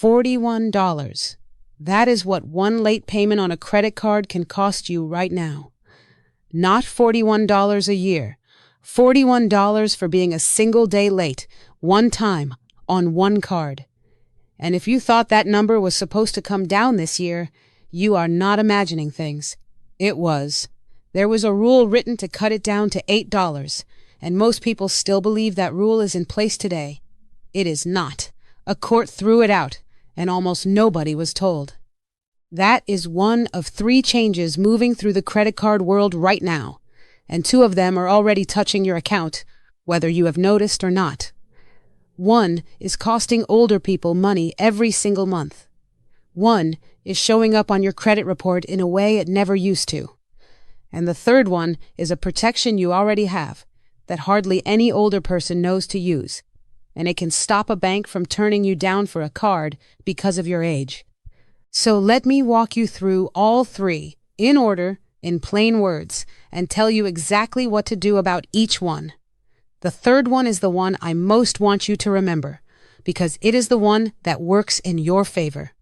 $41. That is what one late payment on a credit card can cost you right now. Not $41 a year. $41 for being a single day late, one time, on one card. And if you thought that number was supposed to come down this year, you are not imagining things. It was. There was a rule written to cut it down to $8, and most people still believe that rule is in place today. It is not. A court threw it out, and almost nobody was told. That is one of 3 changes moving through the credit card world right now, and 2 of them are already touching your account, whether you have noticed or not. 1 is costing older people money every single month. 1 is showing up on your credit report in a way it never used to. And the 3rd one is a protection you already have that hardly any older person knows to use, and it can stop a bank from turning you down for a card because of your age. So let me walk you through all 3, in order, in plain words, and tell you exactly what to do about each one. The 3rd one is the one I most want you to remember, because it is the one that works in your favor.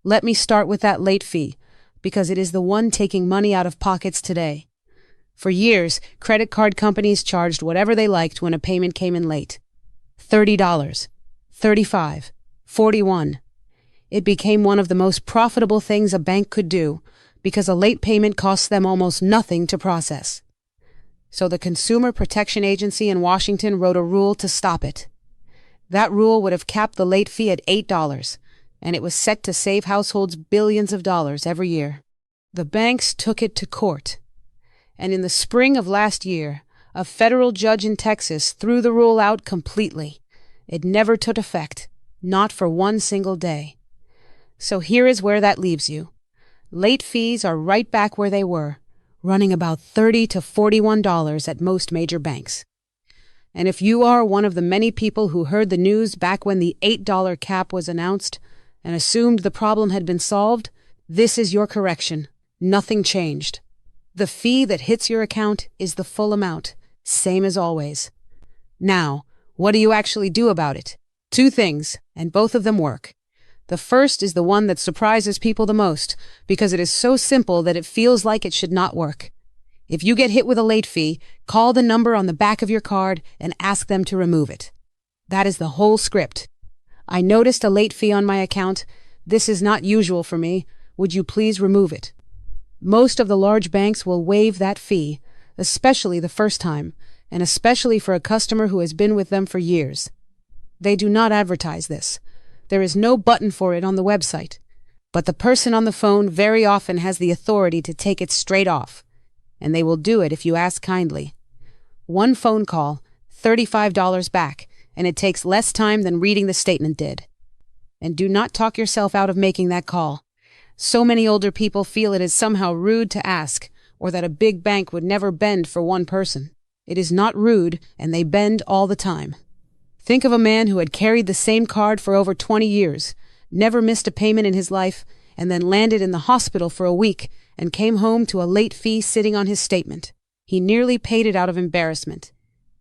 Let me start with that late fee, because it is the one taking money out of pockets today. For years, credit card companies charged whatever they liked when a payment came in late. $30, $35, $41. It became one of the most profitable things a bank could do, because a late payment costs them almost nothing to process. So the Consumer Protection Agency in Washington wrote a rule to stop it. That rule would have capped the late fee at $8, and it was set to save households billions of dollars every year. The banks took it to court, and in the spring of last year, a federal judge in Texas threw the rule out completely. It never took effect, not for one single day. So here is where that leaves you. Late fees are right back where they were, running about $30 to $41 at most major banks. And if you are one of the many people who heard the news back when the $8 cap was announced and assumed the problem had been solved, this is your correction. Nothing changed. The fee that hits your account is the full amount, same as always. Now, what do you actually do about it? 2 things, and both of them work. The first is the one that surprises people the most, because it is so simple that it feels like it should not work. If you get hit with a late fee, call the number on the back of your card and ask them to remove it. That is the whole script. I noticed a late fee on my account. This is not usual for me. Would you please remove it? Most of the large banks will waive that fee, especially the first time, and especially for a customer who has been with them for years. They do not advertise this. There is no button for it on the website, but the person on the phone very often has the authority to take it straight off, and they will do it if you ask kindly. 1 phone call, $35 back, and it takes less time than reading the statement did. And do not talk yourself out of making that call. So many older people feel it is somehow rude to ask, or that a big bank would never bend for one person. It is not rude, and they bend all the time. Think of a man who had carried the same card for over 20 years, never missed a payment in his life, and then landed in the hospital for a week and came home to a late fee sitting on his statement. He nearly paid it out of embarrassment.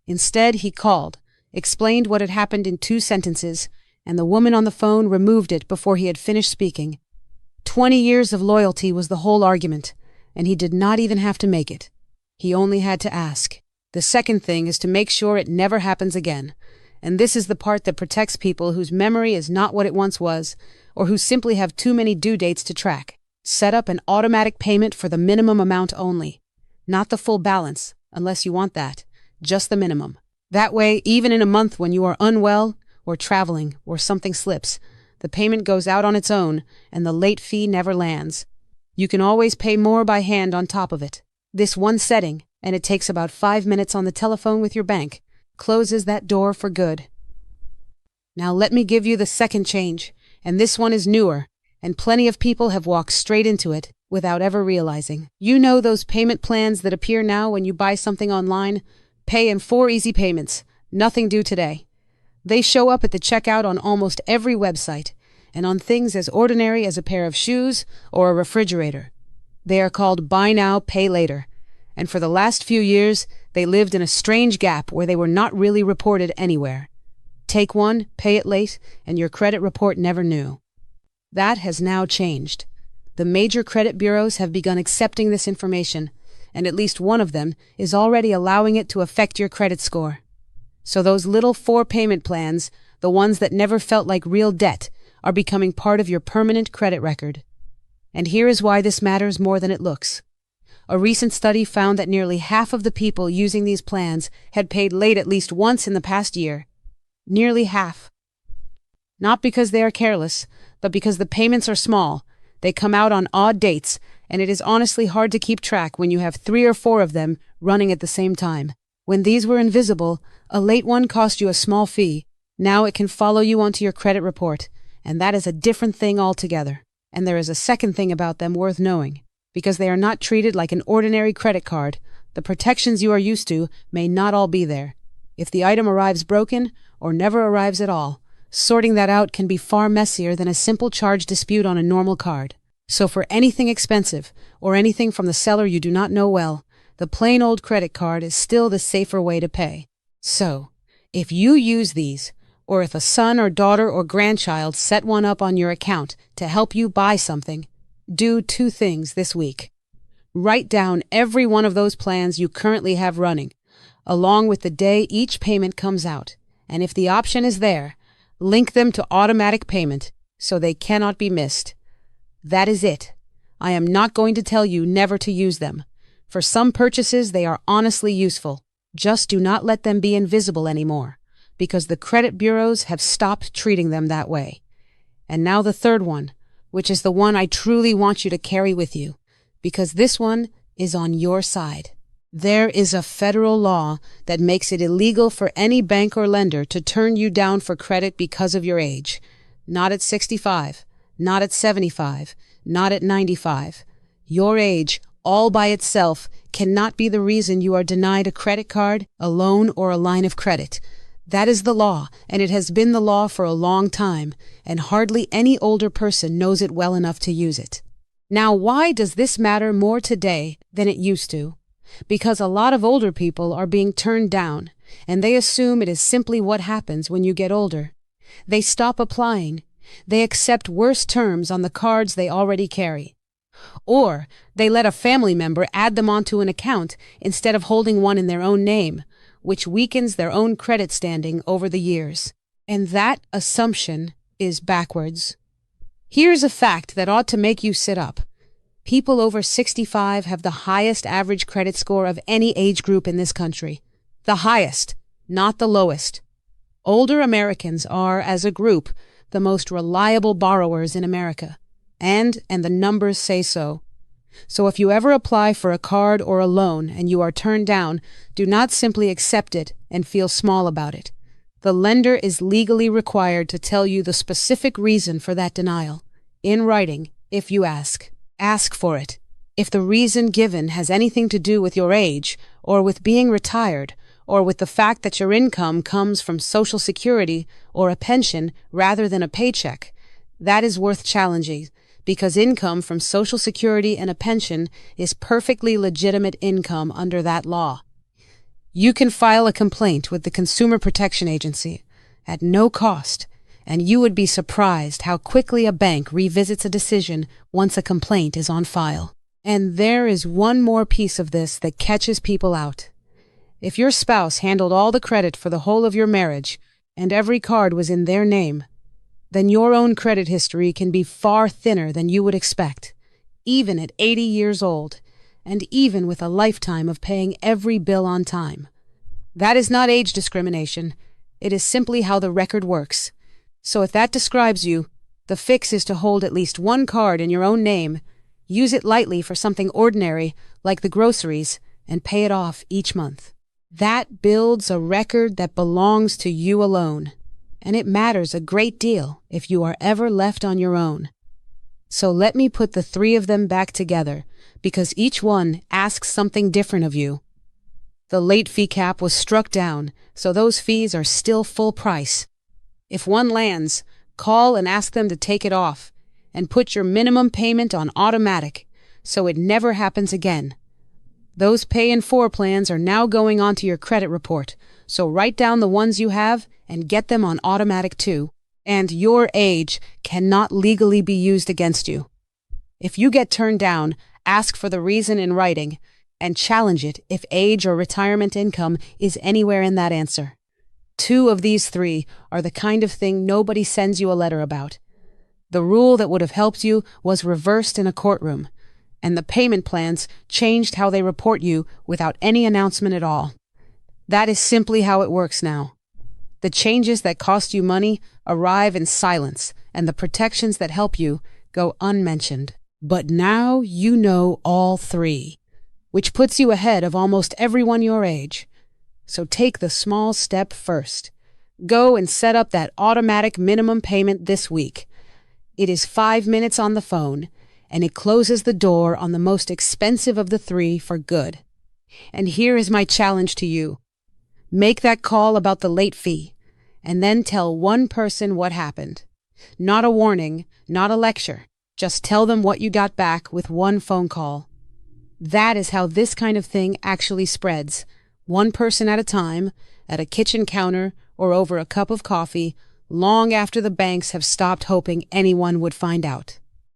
Instead, he called, explained what had happened in 2 sentences, and the woman on the phone removed it before he had finished speaking. 20 years of loyalty was the whole argument, and he did not even have to make it. He only had to ask. The second thing is to make sure it never happens again. And this is the part that protects people whose memory is not what it once was, or who simply have too many due dates to track. Set up an automatic payment for the minimum amount only. Not the full balance, unless you want that. Just the minimum. That way, even in a month when you are unwell, or traveling, or something slips, the payment goes out on its own, and the late fee never lands. You can always pay more by hand on top of it. This one setting, and it takes about 5 minutes on the telephone with your bank, closes that door for good. Now let me give you the second change, and this one is newer, and plenty of people have walked straight into it without ever realizing. You know those payment plans that appear now when you buy something online? Pay in 4 easy payments, nothing due today. They show up at the checkout on almost every website, and on things as ordinary as a pair of shoes or a refrigerator. They are called Buy Now, Pay Later, and for the last few years, they lived in a strange gap where they were not really reported anywhere. Take one, pay it late, and your credit report never knew. That has now changed. The major credit bureaus have begun accepting this information, and at least one of them is already allowing it to affect your credit score. So those little 4-payment plans, the ones that never felt like real debt, are becoming part of your permanent credit record. And here is why this matters more than it looks. A recent study found that nearly half of the people using these plans had paid late at least once in the past year. Nearly half. Not because they are careless, but because the payments are small. They come out on odd dates, and it is honestly hard to keep track when you have 3 or 4 of them running at the same time. When these were invisible, a late one cost you a small fee. Now it can follow you onto your credit report, and that is a different thing altogether. And there is a second thing about them worth knowing. Because they are not treated like an ordinary credit card, the protections you are used to may not all be there. If the item arrives broken, or never arrives at all, sorting that out can be far messier than a simple charge dispute on a normal card. So for anything expensive, or anything from the seller you do not know well, the plain old credit card is still the safer way to pay. So, if you use these, or if a son or daughter or grandchild set one up on your account to help you buy something, do 2 things this week. Write down every one of those plans you currently have running, along with the day each payment comes out, and if the option is there, link them to automatic payment so they cannot be missed. That is it. I am not going to tell you never to use them. For some purchases, they are honestly useful. Just do not let them be invisible anymore, because the credit bureaus have stopped treating them that way. And now the third one, which is the one I truly want you to carry with you, because this one is on your side. There is a federal law that makes it illegal for any bank or lender to turn you down for credit because of your age. Not at 65, not at 75, not at 95. Your age, all by itself, cannot be the reason you are denied a credit card, a loan, or a line of credit. That is the law, and it has been the law for a long time, and hardly any older person knows it well enough to use it. Now, why does this matter more today than it used to? Because a lot of older people are being turned down, and they assume it is simply what happens when you get older. They stop applying. They accept worse terms on the cards they already carry. Or they let a family member add them onto an account instead of holding one in their own name, which weakens their own credit standing over the years. And that assumption is backwards. Here's a fact that ought to make you sit up. People over 65 have the highest average credit score of any age group in this country. The highest, not the lowest. Older Americans are, as a group, the most reliable borrowers in America. And the numbers say so. So if you ever apply for a card or a loan and you are turned down, do not simply accept it and feel small about it. The lender is legally required to tell you the specific reason for that denial. In writing, if you ask. Ask for it. If the reason given has anything to do with your age, or with being retired, or with the fact that your income comes from Social Security or a pension rather than a paycheck, that is worth challenging, because income from Social Security and a pension is perfectly legitimate income under that law. You can file a complaint with the Consumer Protection Agency at no cost, and you would be surprised how quickly a bank revisits a decision once a complaint is on file. And there is one more piece of this that catches people out. If your spouse handled all the credit for the whole of your marriage, and every card was in their name, then your own credit history can be far thinner than you would expect, even at 80 years old, and even with a lifetime of paying every bill on time. That is not age discrimination. It is simply how the record works. So if that describes you, the fix is to hold at least one card in your own name, use it lightly for something ordinary, like the groceries, and pay it off each month. That builds a record that belongs to you alone, and it matters a great deal if you are ever left on your own. So let me put the 3 of them back together, because each one asks something different of you. The late fee cap was struck down, so those fees are still full price. If one lands, call and ask them to take it off, and put your minimum payment on automatic, so it never happens again. Those Pay in 4 plans are now going onto your credit report, so write down the ones you have and get them on automatic too. And your age cannot legally be used against you. If you get turned down, ask for the reason in writing and challenge it if age or retirement income is anywhere in that answer. 2 of these 3 are the kind of thing nobody sends you a letter about. The rule that would have helped you was reversed in a courtroom, and the payment plans changed how they report you without any announcement at all. That is simply how it works now. The changes that cost you money arrive in silence, and the protections that help you go unmentioned. But now you know all 3, which puts you ahead of almost everyone your age. So take the small step first. Go and set up that automatic minimum payment this week. It is 5 minutes on the phone, and it closes the door on the most expensive of the 3 for good. And here is my challenge to you. Make that call about the late fee, and then tell one person what happened. Not a warning, not a lecture. Just tell them what you got back with one phone call. That is how this kind of thing actually spreads. One person at a time, at a kitchen counter or over a cup of coffee, long after the banks have stopped hoping anyone would find out.